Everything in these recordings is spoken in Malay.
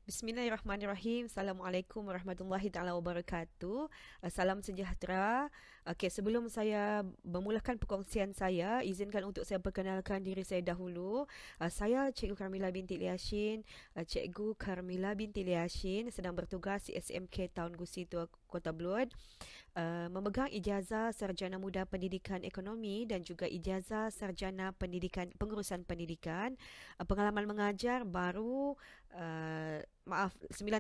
Bismillahirrahmanirrahim. Assalamualaikum warahmatullahi taala wabarakatuh. Salam sejahtera. Okey, sebelum saya memulakan perkongsian saya, izinkan untuk saya perkenalkan diri saya dahulu. Saya Cikgu Karmila binti Liashin. Cikgu Karmila binti Liashin sedang bertugas di SMK Taun Gusi Tua Kota Belud. Memegang ijazah Sarjana Muda Pendidikan Ekonomi dan juga ijazah Sarjana Pendidikan Pengurusan Pendidikan. Pengalaman mengajar baru 9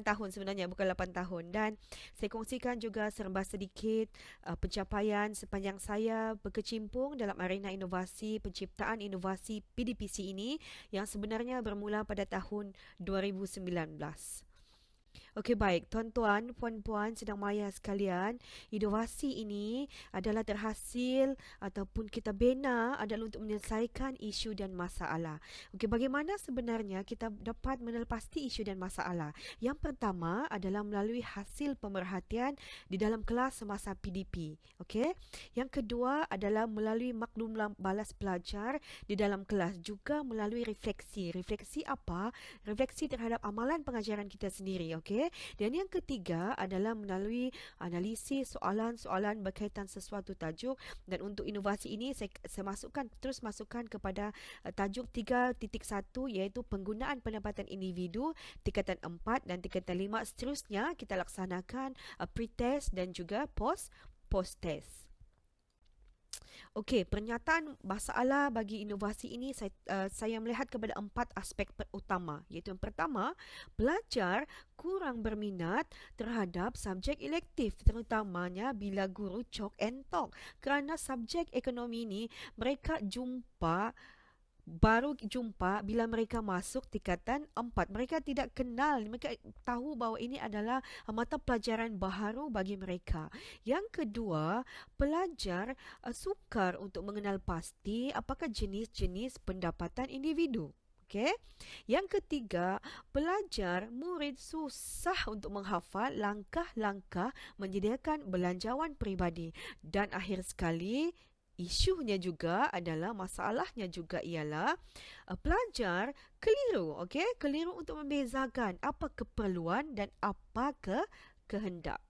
tahun sebenarnya, bukan 8 tahun. Dan saya kongsikan juga serba sedikit pencapaian sepanjang saya berkecimpung dalam arena inovasi, penciptaan inovasi PDPC ini yang sebenarnya bermula pada tahun 2019. Okey, baik. Tuan-tuan, puan-puan, sedang maya sekalian, inovasi ini adalah terhasil ataupun kita bina adalah untuk menyelesaikan isu dan masalah. Okey, bagaimana sebenarnya kita dapat menelepasti isu dan masalah? Yang pertama adalah melalui hasil pemerhatian di dalam kelas semasa PDP. Okey. Yang kedua adalah melalui maklum balas pelajar di dalam kelas, juga melalui refleksi. Refleksi apa? Refleksi terhadap amalan pengajaran kita sendiri. Okey. Dan yang ketiga adalah melalui analisis soalan-soalan berkaitan sesuatu tajuk. Dan untuk inovasi ini saya terus masukkan kepada tajuk 3.1, iaitu penggunaan pendapatan individu tingkatan 4 dan tingkatan 5. Seterusnya kita laksanakan pre-test dan juga post-test. Okey, pernyataan masalah bagi inovasi ini saya melihat kepada 4 aspek utama, iaitu yang pertama, pelajar kurang berminat terhadap subjek elektif, terutamanya bila guru chalk and talk. Kerana subjek ekonomi ini baru jumpa bila mereka masuk tingkatan 4. Mereka tidak kenal, mereka tahu bahawa ini adalah mata pelajaran baharu bagi mereka. Yang kedua, pelajar sukar untuk mengenal pasti apakah jenis-jenis pendapatan individu. Okey. Yang ketiga, murid susah untuk menghafal langkah-langkah menyediakan belanjawan peribadi. Dan akhir sekali, isunya juga adalah, masalahnya juga ialah pelajar keliru, okey? Keliru untuk membezakan apa keperluan dan apa kehendak.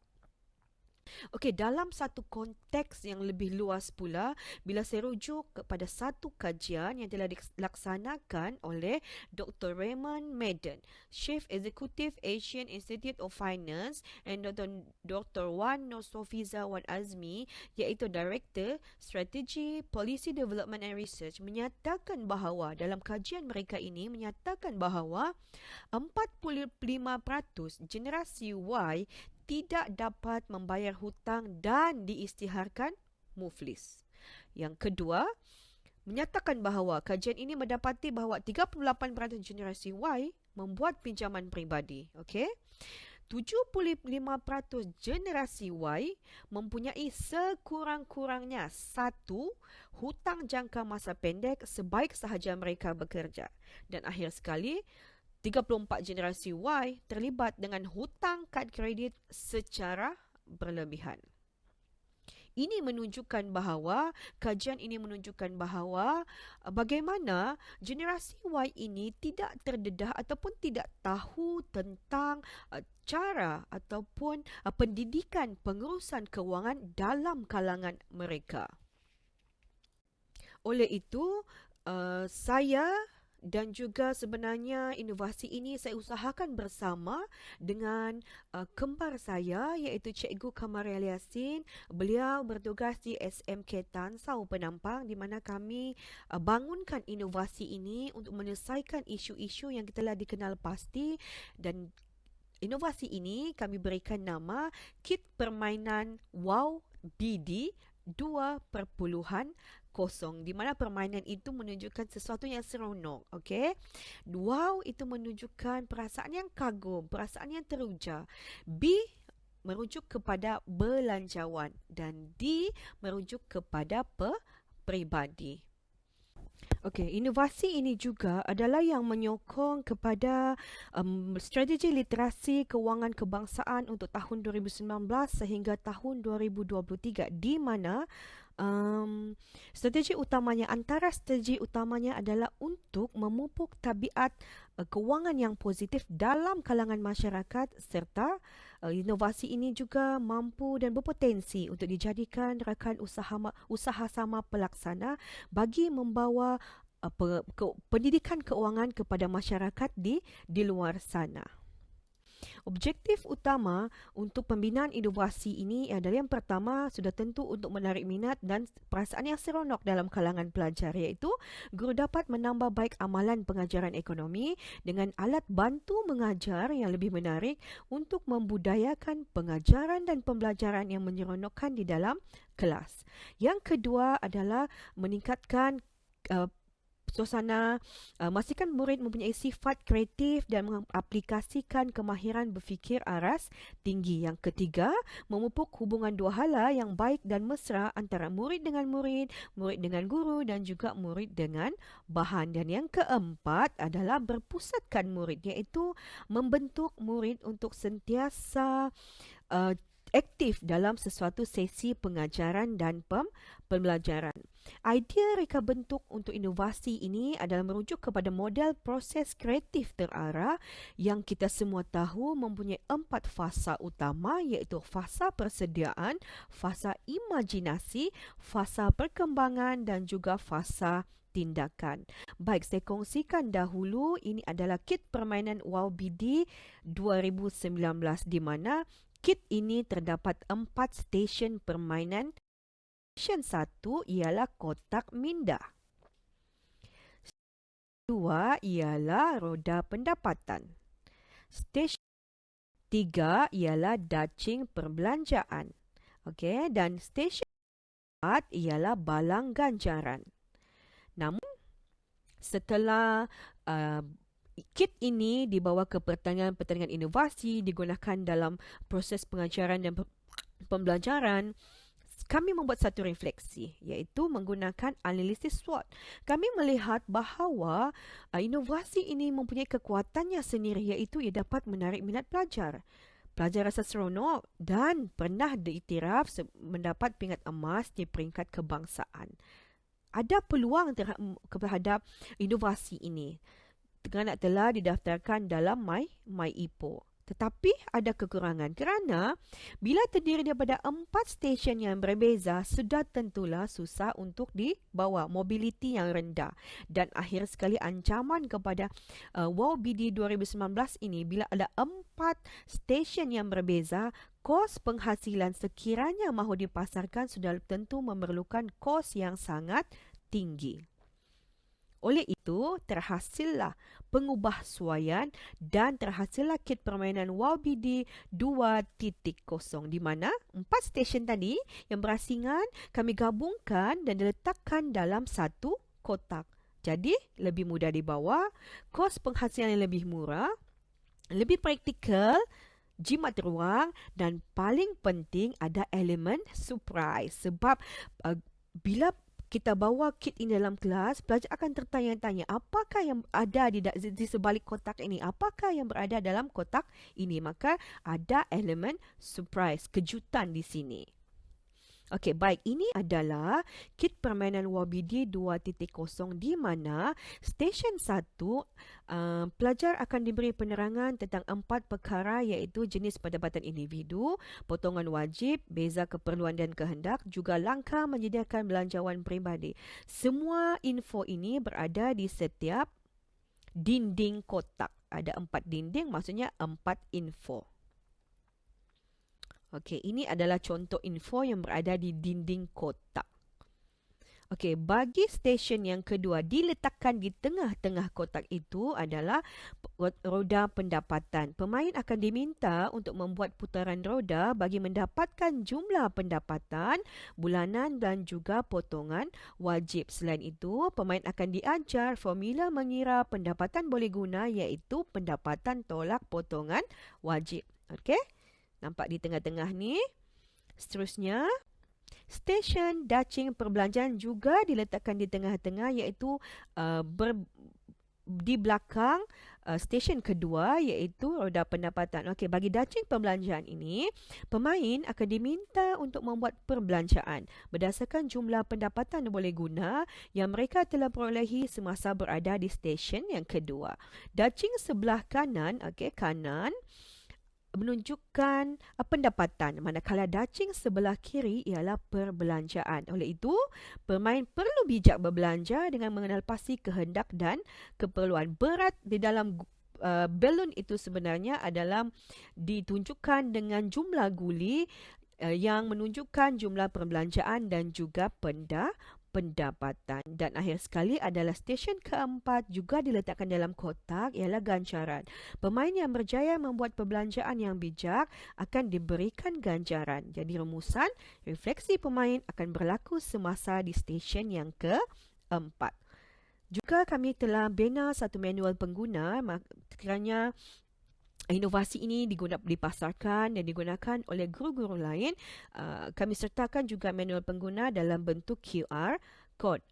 Okey, dalam satu konteks yang lebih luas pula, bila saya rujuk kepada satu kajian yang telah dilaksanakan oleh Dr. Raymond Madden, Chief Executive Asian Institute of Finance, and Dr. Wan Nosofiza Wan Azmi, iaitu Director Strategy, Policy Development and Research, menyatakan bahawa dalam kajian mereka ini menyatakan bahawa 45% generasi Y tidak dapat membayar hutang dan diisytiharkan muflis. Yang kedua, menyatakan bahawa kajian ini mendapati bahawa 38% generasi Y membuat pinjaman peribadi. Okey. 75% generasi Y mempunyai sekurang-kurangnya satu hutang jangka masa pendek sebaik sahaja mereka bekerja. Dan akhir sekali, 34 generasi Y terlibat dengan hutang kad kredit secara berlebihan. Ini menunjukkan bahawa, kajian ini menunjukkan bahawa bagaimana generasi Y ini tidak terdedah ataupun tidak tahu tentang cara ataupun pendidikan pengurusan kewangan dalam kalangan mereka. Oleh itu, saya dan juga sebenarnya inovasi ini saya usahakan bersama dengan kembar saya, iaitu Cikgu Kamaria Yasin. Beliau bertugas di SMK Tan Sau Penampang, di mana kami bangunkan inovasi ini untuk menyelesaikan isu-isu yang telah dikenal pasti. Dan inovasi ini kami berikan nama Kit Permainan Wow BD 2.0, di mana permainan itu menunjukkan sesuatu yang seronok. Okey. Wow itu menunjukkan perasaan yang kagum, perasaan yang teruja. B merujuk kepada belanjawan dan D merujuk kepada peribadi. Okey, inovasi ini juga adalah yang menyokong kepada strategi literasi kewangan kebangsaan untuk tahun 2019 sehingga tahun 2023, di mana Strategi utamanya, antara strategi utamanya adalah untuk memupuk tabiat kewangan yang positif dalam kalangan masyarakat, serta inovasi ini juga mampu dan berpotensi untuk dijadikan rakan usaha sama pelaksana bagi membawa pendidikan keuangan kepada masyarakat di luar sana. Objektif utama untuk pembinaan inovasi ini adalah, yang pertama sudah tentu untuk menarik minat dan perasaan yang seronok dalam kalangan pelajar, iaitu guru dapat menambah baik amalan pengajaran ekonomi dengan alat bantu mengajar yang lebih menarik untuk membudayakan pengajaran dan pembelajaran yang menyeronokkan di dalam kelas. Yang kedua adalah meningkatkan suasana, memastikan murid mempunyai sifat kreatif dan mengaplikasikan kemahiran berfikir aras tinggi. Yang ketiga, memupuk hubungan dua hala yang baik dan mesra antara murid dengan murid, murid dengan guru dan juga murid dengan bahan. Dan yang keempat adalah berpusatkan murid, iaitu membentuk murid untuk sentiasa aktif dalam sesuatu sesi pengajaran dan pembelajaran. Idea reka bentuk untuk inovasi ini adalah merujuk kepada model proses kreatif terarah yang kita semua tahu mempunyai 4 fasa utama, iaitu fasa persediaan, fasa imajinasi, fasa perkembangan dan juga fasa tindakan. Baik, saya kongsikan dahulu, ini adalah kit permainan Wow BD 2019, di mana kit ini terdapat 4 stesen permainan. Stesen 1 ialah kotak minda. Stesen 2 ialah roda pendapatan. Stesen 3 ialah dacing perbelanjaan. Okey, dan stesen 4 ialah balang ganjaran. Namun, setelah kit ini dibawa ke pertandingan-pertandingan inovasi, digunakan dalam proses pengajaran dan pembelajaran, kami membuat satu refleksi, iaitu menggunakan analisis SWOT. Kami melihat bahawa inovasi ini mempunyai kekuatannya sendiri, iaitu ia dapat menarik minat pelajar. Pelajar rasa seronok dan pernah diiktiraf mendapat pingat emas di peringkat kebangsaan. Ada peluang terhadap inovasi ini kerana telah didaftarkan dalam MyIPO. Tetapi ada kekurangan kerana bila terdiri daripada 4 stesen yang berbeza, sudah tentulah susah untuk dibawa, mobiliti yang rendah. Dan akhir sekali, ancaman kepada Wow BD 2019 ini, bila ada 4 stesen yang berbeza, kos penghasilan sekiranya mahu dipasarkan sudah tentu memerlukan kos yang sangat tinggi. Oleh itu, terhasillah pengubahsuaian dan terhasillah kit permainan Wow BD 2.0, di mana 4 stesen tadi yang berasingan kami gabungkan dan diletakkan dalam satu kotak. Jadi, lebih mudah dibawa, kos penghasilan yang lebih murah, lebih praktikal, jimat ruang dan paling penting ada elemen surprise. Sebab bila kita bawa kit ini dalam kelas, pelajar akan tertanya-tanya apakah yang ada di sebalik kotak ini, apakah yang berada dalam kotak ini. Maka ada elemen surprise, kejutan di sini. Okey, baik, ini adalah kit permainan Wow BD 2.0, di mana stesen 1 pelajar akan diberi penerangan tentang 4 perkara, iaitu jenis pendapatan individu, potongan wajib, beza keperluan dan kehendak, juga langkah menyediakan belanjawan peribadi. Semua info ini berada di setiap dinding kotak. Ada 4 dinding, maksudnya 4 info. Okey, ini adalah contoh info yang berada di dinding kotak. Okey, bagi stesen yang kedua, diletakkan di tengah-tengah kotak itu adalah roda pendapatan. Pemain akan diminta untuk membuat putaran roda bagi mendapatkan jumlah pendapatan bulanan dan juga potongan wajib. Selain itu, pemain akan diajar formula mengira pendapatan boleh guna, iaitu pendapatan tolak potongan wajib. Okey? Nampak di tengah-tengah ni. Seterusnya, stesen dacing perbelanjaan juga diletakkan di tengah-tengah, iaitu di belakang stesen kedua iaitu roda pendapatan. Okey, bagi dacing perbelanjaan ini, pemain akan diminta untuk membuat perbelanjaan berdasarkan jumlah pendapatan yang boleh guna yang mereka telah perolehi semasa berada di stesen yang kedua. Dacing sebelah kanan, kanan menunjukkan pendapatan, manakala dacing sebelah kiri ialah perbelanjaan. Oleh itu, pemain perlu bijak berbelanja dengan mengenal pasti kehendak dan keperluan. Berat di dalam belon itu sebenarnya adalah ditunjukkan dengan jumlah guli yang menunjukkan jumlah perbelanjaan dan juga pendapatan. Dan akhir sekali adalah stesen keempat juga diletakkan dalam kotak ialah ganjaran. Pemain yang berjaya membuat perbelanjaan yang bijak akan diberikan ganjaran. Jadi rumusan, refleksi pemain akan berlaku semasa di stesen yang keempat. Juga kami telah bina satu manual pengguna kerana inovasi ini dipasarkan dan digunakan oleh guru-guru lain. Kami sertakan juga manual pengguna dalam bentuk QR code.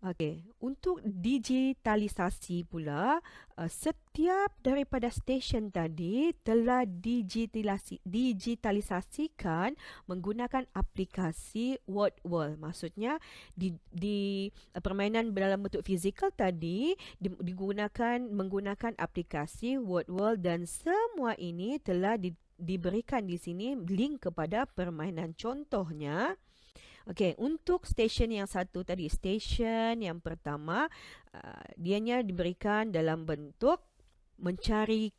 Okey, untuk digitalisasi pula, setiap daripada stesen tadi telah digitalisasikan menggunakan aplikasi Word World. Maksudnya di permainan dalam bentuk fizikal tadi menggunakan aplikasi Word World dan semua ini telah diberikan di sini link kepada permainan. Contohnya, okey, untuk stesen yang satu tadi, stesen yang pertama, dianya diberikan dalam bentuk mencari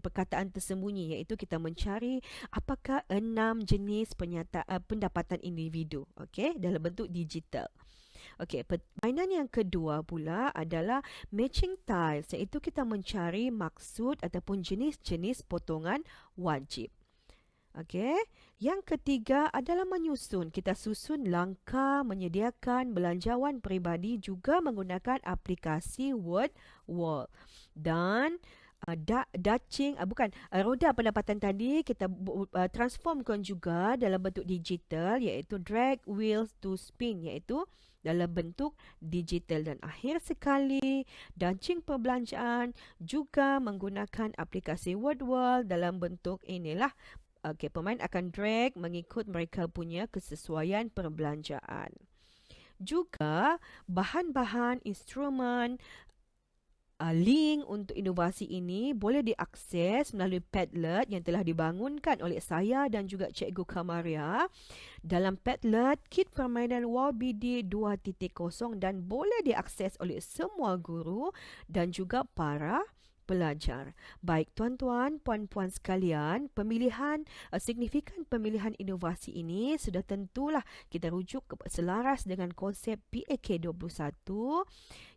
perkataan tersembunyi, iaitu kita mencari apakah 6 jenis pendapatan individu, okey, dalam bentuk digital. Okey, permainan yang kedua pula adalah matching tiles, iaitu kita mencari maksud ataupun jenis-jenis potongan wajib. Okey, yang ketiga adalah menyusun. Kita susun langkah menyediakan belanjawan peribadi juga menggunakan aplikasi Word Wall. Dan roda pendapatan tadi kita transformkan juga dalam bentuk digital, iaitu drag wheels to spin, iaitu dalam bentuk digital. Dan akhir sekali, dacing perbelanjaan juga menggunakan aplikasi Word Wall dalam bentuk inilah. Okey, pemain akan drag mengikut mereka punya kesesuaian perbelanjaan. Juga bahan-bahan instrumen link untuk inovasi ini boleh diakses melalui Padlet yang telah dibangunkan oleh saya dan juga Cikgu Kamaria. Dalam Padlet, kit permainan WowBD 2.0 dan boleh diakses oleh semua guru dan juga para pelajar. Baik tuan-tuan, puan-puan sekalian, signifikan pemilihan inovasi ini sudah tentulah kita rujuk selaras dengan konsep PAK21.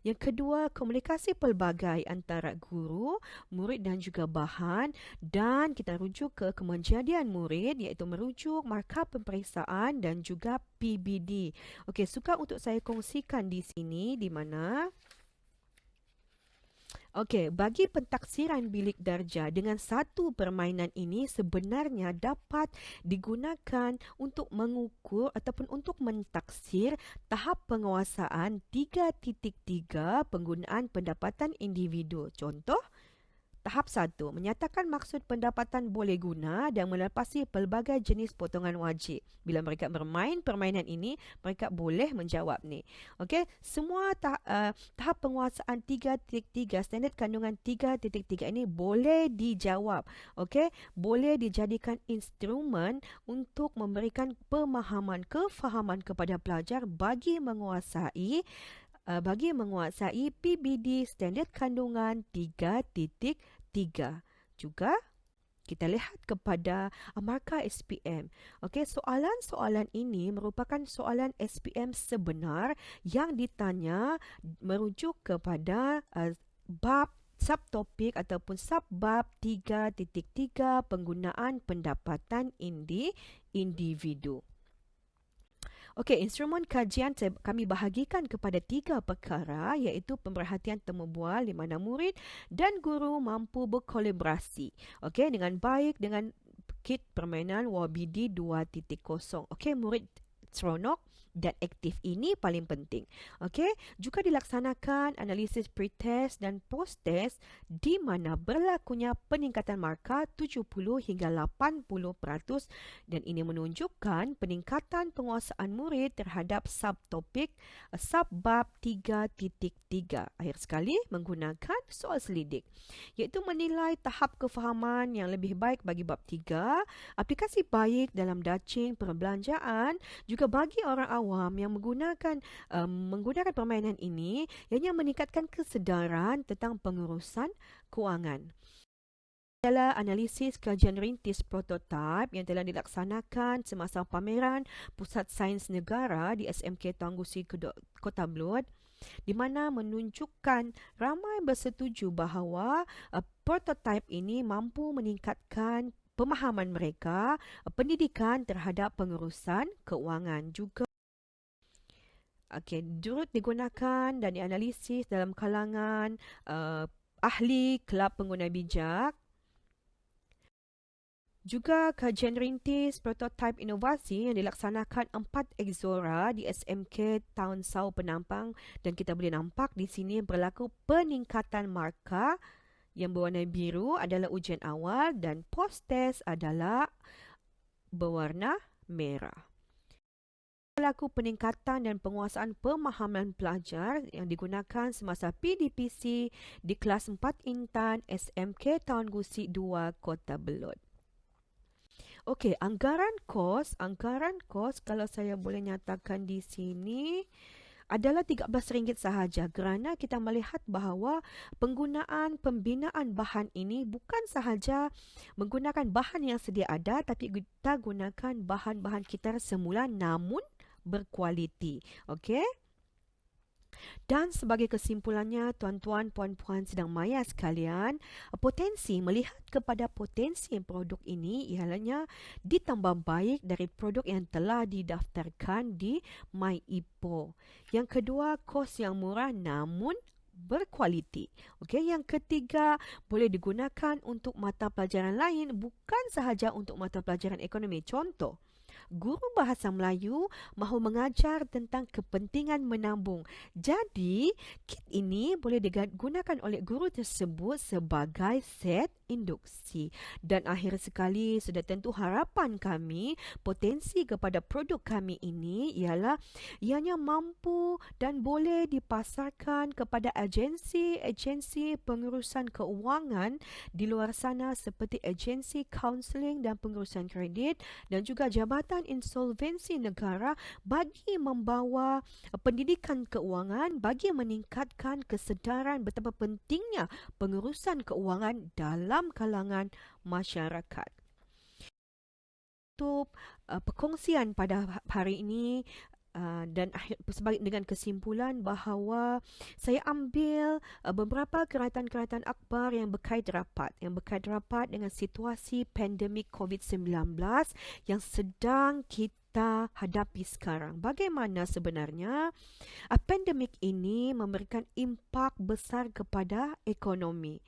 Yang kedua, komunikasi pelbagai antara guru, murid dan juga bahan, dan kita rujuk ke kemenjadian murid, iaitu merujuk markah peperiksaan dan juga PBD. Okey, suka untuk saya kongsikan di sini di mana okey, bagi pentaksiran bilik darjah dengan satu permainan ini sebenarnya dapat digunakan untuk mengukur ataupun untuk mentaksir tahap penguasaan 3.3 penggunaan pendapatan individu. Contoh, tahap 1, menyatakan maksud pendapatan boleh guna dan melepasi pelbagai jenis potongan wajib. Bila mereka bermain permainan ini, mereka boleh menjawab ni. Okey, semua tahap penguasaan 3.3, standard kandungan 3.3 ini boleh dijawab. Okey, boleh dijadikan instrumen untuk memberikan kefahaman kepada pelajar bagi menguasai PBD standard kandungan 3.3. Juga kita lihat kepada markah SPM. Okey, soalan-soalan ini merupakan soalan SPM sebenar yang ditanya merujuk kepada bab subtopik ataupun subbab 3.3 penggunaan pendapatan individu. Okey, instrumen kajian kami bahagikan kepada 3 perkara, iaitu pemerhatian temu bual di mana murid dan guru mampu berkolaborasi dengan baik dengan kit permainan WowBD 2.0. Okey, murid seronok dan aktif. Ini paling penting. Okey, juga dilaksanakan analisis pre-test dan post-test di mana berlakunya peningkatan markah 70 hingga 80% dan ini menunjukkan peningkatan penguasaan murid terhadap subtopik subbab 3.3. Akhir sekali menggunakan soal selidik iaitu menilai tahap kefahaman yang lebih baik bagi bab 3, aplikasi baik dalam dacing perbelanjaan juga bagi orang awam yang menggunakan permainan ini ianya meningkatkan kesedaran tentang pengurusan kewangan. Adalah analisis kajian rintis prototipe yang telah dilaksanakan semasa pameran Pusat Sains Negara di SMK Tuan Gusi Kota Belud di mana menunjukkan ramai bersetuju bahawa prototipe ini mampu meningkatkan pemahaman mereka pendidikan terhadap pengurusan keuangan juga. Turut digunakan dan dianalisis dalam kalangan ahli kelab pengguna bijak. Juga kajian rintis prototipe inovasi yang dilaksanakan 4 Exora di SMK Town Sau Penampang dan kita boleh nampak di sini berlaku peningkatan markah yang berwarna biru adalah ujian awal dan post-test adalah berwarna merah. Berlaku peningkatan dan penguasaan pemahaman pelajar yang digunakan semasa PDPC di kelas 4 Intan SMK Taun Gusi 2 Kota Belud. Okey, anggaran kos kalau saya boleh nyatakan di sini adalah RM13 sahaja kerana kita melihat bahawa pembinaan bahan ini bukan sahaja menggunakan bahan yang sedia ada tapi kita gunakan bahan-bahan kita semula namun berkualiti. Okey? Dan sebagai kesimpulannya, tuan-tuan, puan-puan sedang maya sekalian, melihat kepada potensi produk ini ialahnya ditambah baik dari produk yang telah didaftarkan di MyIPO. Yang kedua, kos yang murah namun berkualiti. Okey, yang ketiga, boleh digunakan untuk mata pelajaran lain bukan sahaja untuk mata pelajaran ekonomi. Contoh, guru bahasa Melayu mahu mengajar tentang kepentingan menabung. Jadi, kit ini boleh digunakan oleh guru tersebut sebagai set induksi. Dan akhir sekali, sudah tentu harapan kami, potensi kepada produk kami ini ialah ianya mampu dan boleh dipasarkan kepada agensi pengurusan keuangan di luar sana seperti agensi kaunseling dan pengurusan kredit dan juga jabatan insolvensi negara bagi membawa pendidikan keuangan bagi meningkatkan kesedaran betapa pentingnya pengurusan keuangan dalam kalangan masyarakat. Untuk perkongsian pada hari ini dan dengan kesimpulan bahawa saya ambil beberapa keratan-keratan akhbar yang berkait rapat dengan situasi pandemik COVID-19 yang sedang kita hadapi sekarang. Bagaimana sebenarnya pandemik ini memberikan impak besar kepada ekonomi.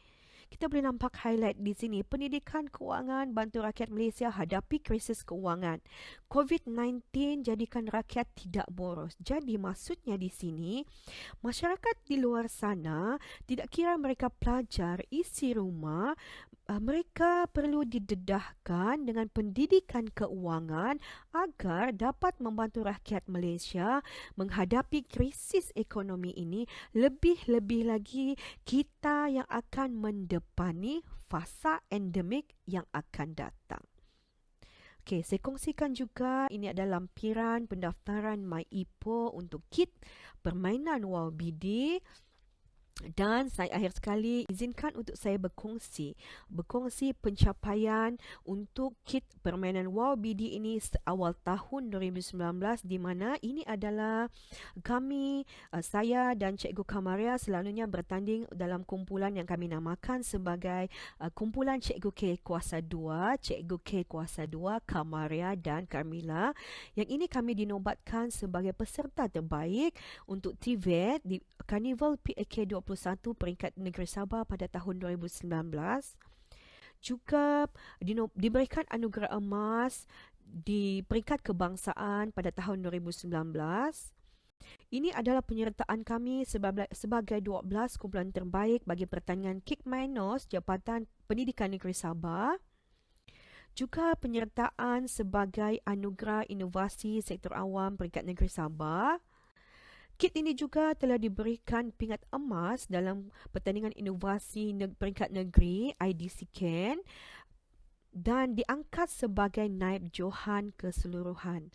Kita boleh nampak highlight di sini, pendidikan keuangan bantu rakyat Malaysia hadapi krisis keuangan. COVID-19 jadikan rakyat tidak boros. Jadi maksudnya di sini, masyarakat di luar sana, tidak kira mereka pelajar, isi rumah, mereka perlu didedahkan dengan pendidikan keuangan agar dapat membantu rakyat Malaysia menghadapi krisis ekonomi ini. Lebih-lebih lagi kita yang akan mendepani fasa endemik yang akan datang. Okey, saya kongsikan juga ini adalah lampiran pendaftaran MyIPO untuk kit permainan Wow BD. Dan saya akhir sekali izinkan untuk saya berkongsi pencapaian untuk kit permainan Wow BD ini awal tahun 2019 di mana ini adalah kami, saya dan Cikgu Kamaria selalunya bertanding dalam kumpulan yang kami namakan sebagai kumpulan Cikgu K Kuasa 2, Cikgu K Kuasa 2, Kamaria dan Carmila. Yang ini kami dinobatkan sebagai peserta terbaik untuk TVET di Karnival PAK 21 peringkat negeri Sabah pada tahun 2019. Juga diberikan anugerah emas di peringkat kebangsaan pada tahun 2019. Ini adalah penyertaan kami sebagai 12 kumpulan terbaik bagi pertandingan Kick Minors Jabatan Pendidikan Negeri Sabah. Juga penyertaan sebagai Anugerah Inovasi Sektor Awam Peringkat Negeri Sabah. Kit ini juga telah diberikan pingat emas dalam pertandingan inovasi peringkat negeri IDC Ken dan diangkat sebagai naib Johan keseluruhan.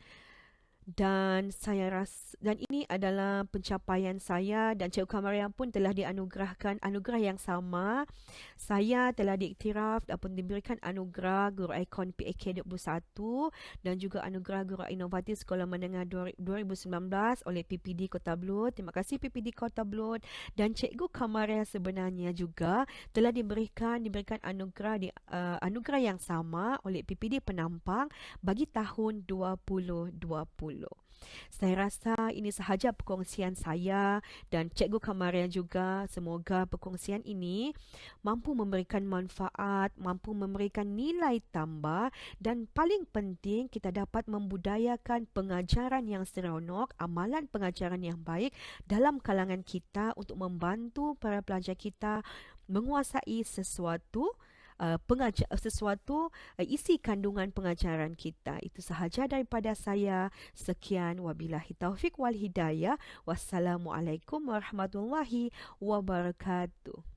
Dan ini adalah pencapaian saya, dan Cikgu Kamaria pun telah dianugerahkan anugerah yang sama. Saya telah diiktiraf dan diberikan anugerah Guru Ikon PAK 21 dan juga anugerah Guru Inovatif Sekolah Menengah 2019 oleh PPD Kota Belud. Terima kasih PPD Kota Belud. Dan Cikgu Kamaria sebenarnya juga telah diberikan anugerah yang sama oleh PPD Penampang bagi tahun 2020. Saya rasa ini sahaja perkongsian saya dan Cikgu Kamaria juga. Semoga perkongsian ini mampu memberikan manfaat, mampu memberikan nilai tambah, dan paling penting kita dapat membudayakan pengajaran yang seronok, amalan pengajaran yang baik dalam kalangan kita untuk membantu para pelajar kita menguasai sesuatu isi kandungan pengajaran kita. Itu sahaja daripada saya. Sekian, wabillahi taufik wal hidayah. Wassalamualaikum warahmatullahi wabarakatuh.